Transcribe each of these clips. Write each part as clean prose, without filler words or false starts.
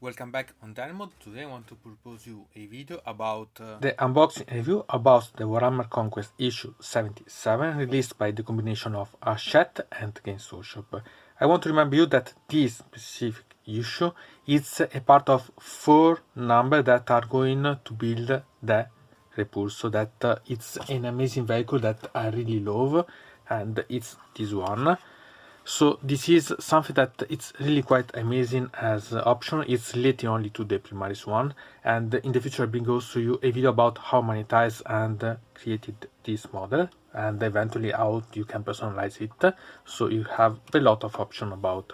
Welcome back on Dynamod. Today I want to propose you a video about The unboxing review about the Warhammer Conquest issue 77 released by the combination of Hachette and Games Workshop. I want to remind you that this specific issue is a part of 4 numbers that are going to build the Repulsor. That it's an amazing vehicle that I really love, and it's this one. So this is something that it's really quite amazing as option. It's related only to the Primaris one, and in the future I bring also you a video about how monetize and created this model, and eventually how you can personalize it, so you have a lot of option about.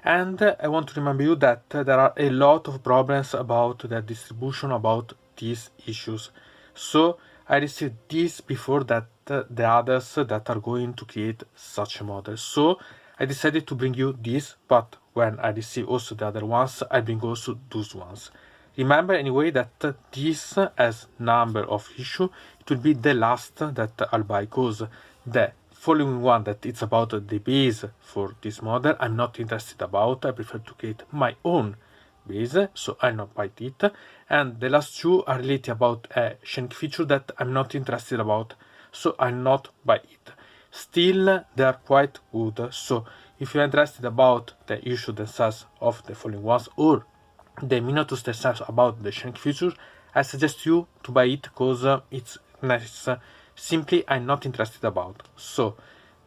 And I want to remember you that there are a lot of problems about the distribution about these issues. So I received this before that the others that are going to create such a model. So I decided to bring you this, but when I receive also the other ones, I bring also those ones. Remember anyway that this as number of issue, it will be the last that I'll buy, because the following one that it's about the base for this model I'm not interested about. I prefer to create my own base, so I'll not buy it. And the last two are related about a Shank feature that I'm not interested about, so I'll not buy it. Still, they are quite good, so if you're interested about the issue themselves of the following ones, or the Minotaurs themselves about the Shank feature, I suggest you to buy it because it's nice. Simply, I'm not interested about. So,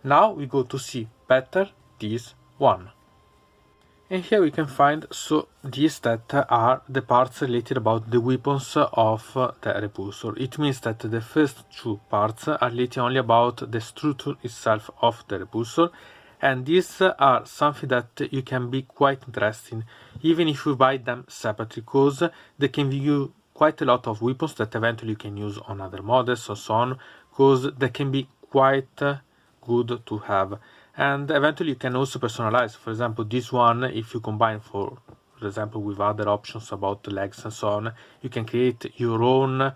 now we go to see better this one. And here we can find these that are the parts related about the weapons of the Repulsor. It means that the first two parts are related only about the structure itself of the Repulsor, and these are something that you can be quite interesting even if you buy them separately, because they can give you quite a lot of weapons that eventually you can use on other models or so on, because they can be quite good to have. And eventually you can also personalize. For example, this one, if you combine for example with other options about the legs and so on, you can create your own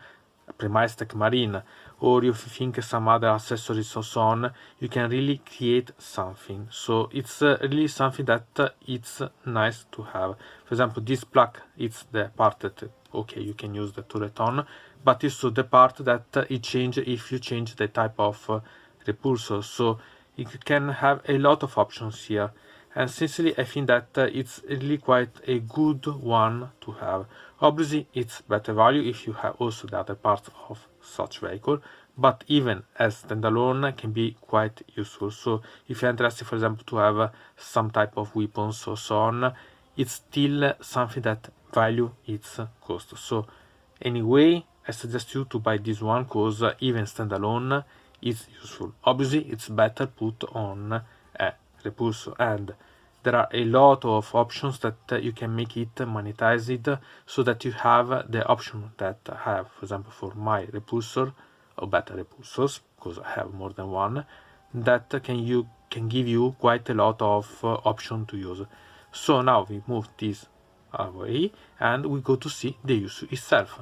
Primaris Tech Marine, or if you think some other accessories or so on, you can really create something. So it's really something that it's nice to have. For example, this plaque, it's the part that okay, you can use the turret on, but it's also the part that it changes if you change the type of repulsor. So you can have a lot of options here, and sincerely I think that it's really quite a good one to have. Obviously it's better value if you have also the other parts of such vehicle, but even as standalone can be quite useful. So if you're interested, for example, to have some type of weapons or so on, it's still something that value its cost. So anyway, I suggest you to buy this one, because even standalone is useful. Obviously it's better put on a repulsor, and there are a lot of options that you can make it monetize it, so that you have the option that I have, for example, for my repulsor or better repulsors, because I have more than one, that can give you quite a lot of option to use. So now we move this away and we go to see the issue itself.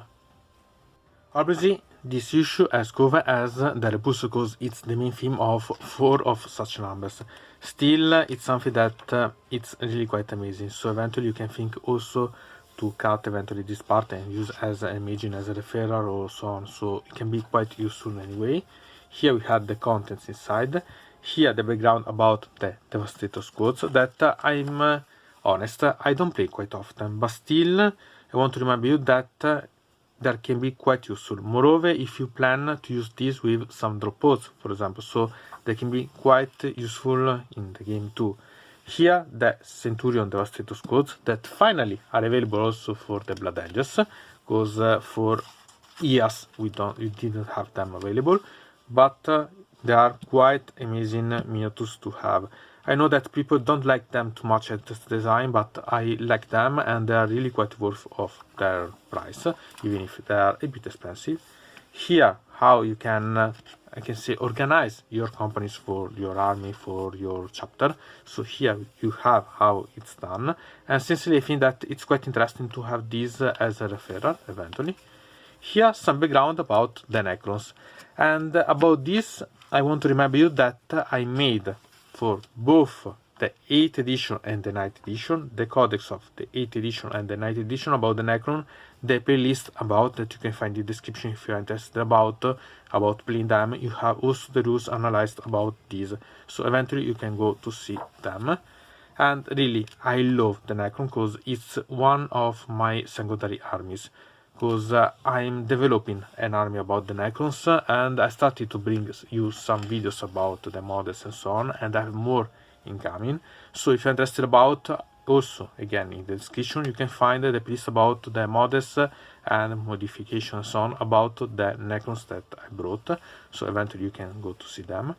Obviously, this issue has covered as the Repulsor, because it's the main theme of 4 of such numbers. Still, it's something that it's really quite amazing. So eventually you can think also to cut eventually this part and use as an imaging as a referral or so on. So it can be quite useful anyway. Here we have the contents inside. Here the background about the Devastator squads that I'm honest, I don't play quite often, but still I want to remind you that that can be quite useful. Moreover, if you plan to use this with some drop pods, for example, so they can be quite useful in the game too. Here, the Centurion Devastator squads that finally are available also for the Blood Angels, because for years we didn't have them available, but they are quite amazing Minotaurs to have. I know that people don't like them too much at this design, but I like them, and they are really quite worth of their price, even if they are a bit expensive. Here, how you can, I can say, organize your companies for your army, for your chapter. So here you have how it's done, and sincerely I think that it's quite interesting to have this as a referral eventually. Here some background about the Necrons, and about this I want to remind you that I made for both the 8th edition and the 9th edition, the codex of the 8th edition and the 9th edition about the Necron, the playlist about that you can find in the description if you're interested about playing them. You have also the rules analyzed about these, so eventually you can go to see them. And really, I love the Necron because it's one of my secondary armies, because I'm developing an army about the Necrons, and I started to bring you some videos about the models and so on, and I have more incoming. So if you're interested about, also again in the description you can find the playlist about the models and modifications and so on about the Necrons that I brought, so eventually you can go to see them.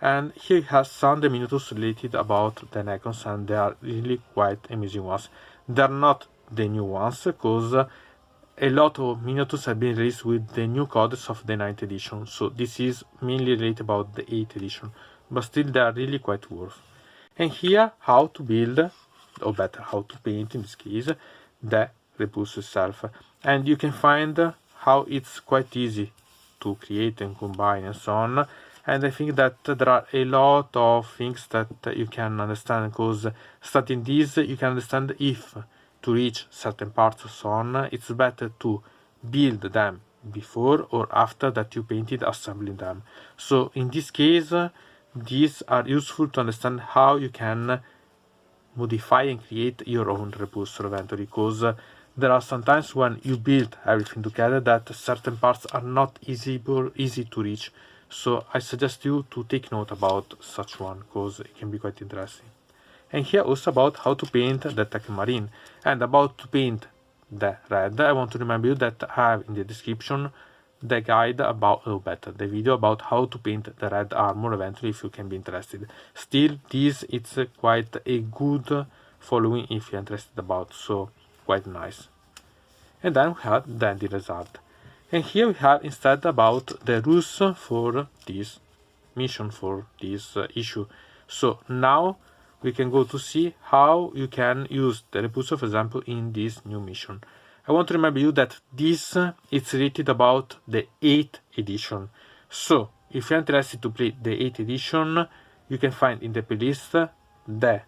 And here you have some diminutives related about the Necrons, and they are really quite amazing ones. They're not the new ones, because a lot of miniatures have been released with the new codex of the 9th edition, so this is mainly related about the 8th edition, but still they are really quite worth. And here how to build, or better how to paint in this case, the Repulsor itself. And you can find how it's quite easy to create and combine and so on. And I think that there are a lot of things that you can understand, because starting this you can understand if to reach certain parts and so on, it's better to build them before or after that you painted assembling them. So in this case, these are useful to understand how you can modify and create your own Repulsor eventually, because there are sometimes when you build everything together that certain parts are not easy to reach. So I suggest you to take note about such one, because it can be quite interesting. And here also about how to paint the Tech Marine, and about to paint the red. I want to remind you that I have in the description the guide about, or better, the video about how to paint the red armor eventually, if you can be interested. Still, this it's quite a good following if you're interested about, so quite nice. And then we have the ending result. And here we have instead about the rules for this mission, for this issue. So now we can go to see how you can use the Repulsor, for example, in this new mission. I want to remind you that this is related about the 8th edition. So if you're interested to play the 8th edition, you can find in the playlist the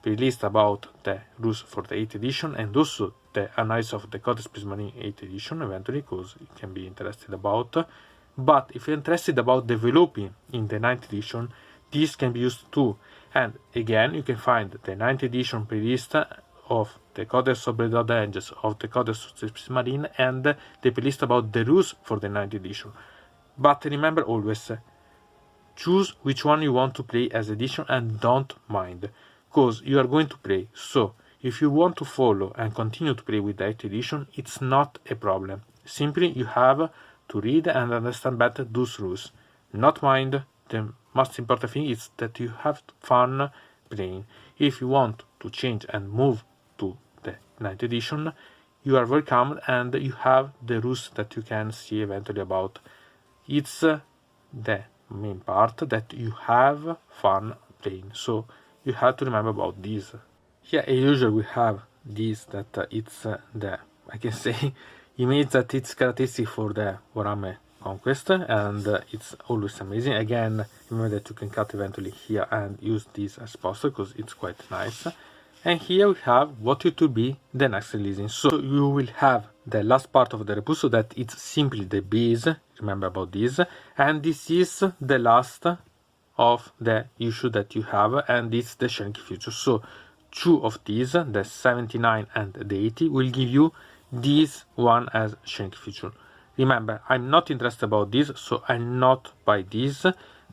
playlist about the rules for the 8th edition, and also the analysis of the Codex Prismarine 8th edition eventually, because you can be interested about. But if you're interested about developing in the 9th edition, this can be used too. And again, you can find the 9th edition playlist of the Codex of Blood Angels, of the Codex of Prismarine, and the playlist about the rules for the 9th edition. But remember always, choose which one you want to play as edition and don't mind, because you are going to play. So if you want to follow and continue to play with the 8th edition, it's not a problem. Simply you have to read and understand better those rules. Not mind. The most important thing is that you have fun playing. If you want to change and move to the 9th edition, you are welcome, and you have the rules that you can see eventually about. It's the main part that you have fun playing, so you have to remember about this. Here as usual we have this, that it's the, I can say, image that it's characteristic for the Warhammer Conquest, and it's always amazing. Again, remember that you can cut eventually here and use this as poster, because it's quite nice. And here we have what it will be the next releasing. So you will have the last part of the Repulsor, that it's simply the base, remember about this, and this is the last of the issue that you have, and it's the Shanky Future. So two of these, the 79 and the 80, will give you this one as Shanky Future. Remember, I'm not interested about this, so I'll not buy this,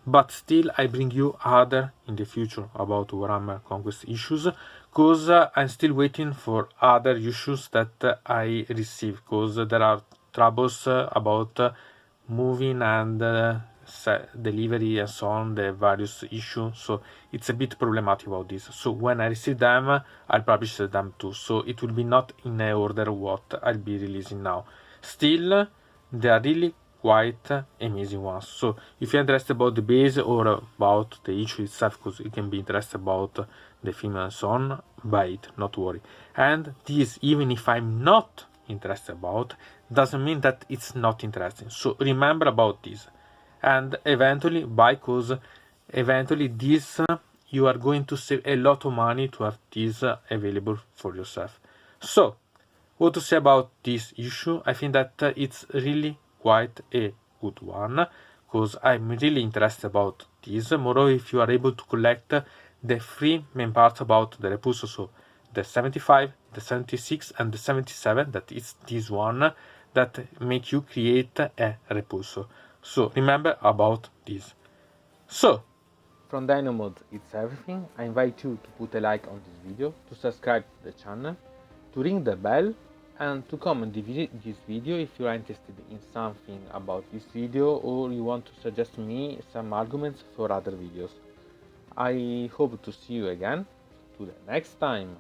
but still I bring you other in the future about Warhammer Conquest issues, because I'm still waiting for other issues that I receive, because there are troubles about moving and delivery and so on, the various issues, so it's a bit problematic about this. So when I receive them, I'll publish them too, so it will be not in a order what I'll be releasing now. Still, they are really quite amazing ones. So if you're interested about the base or about the issue itself, because you can be interested about the film and so on, buy it, not worry. And this, even if I'm not interested about, doesn't mean that it's not interesting. So remember about this, and eventually buy, because eventually this you are going to save a lot of money to have this available for yourself. So, what to say about this issue? I think that it's really quite a good one, because I'm really interested about this. Moreover, if you are able to collect the three main parts about the Repulsor, so the 75, the 76, and the 77, that is this one, that make you create a Repulsor. So remember about this. So, from Dynamod, it's everything. I invite you to put a like on this video, to subscribe to the channel, to ring the bell, and to comment this video if you are interested in something about this video or you want to suggest me some arguments for other videos. I hope to see you again. To the next time.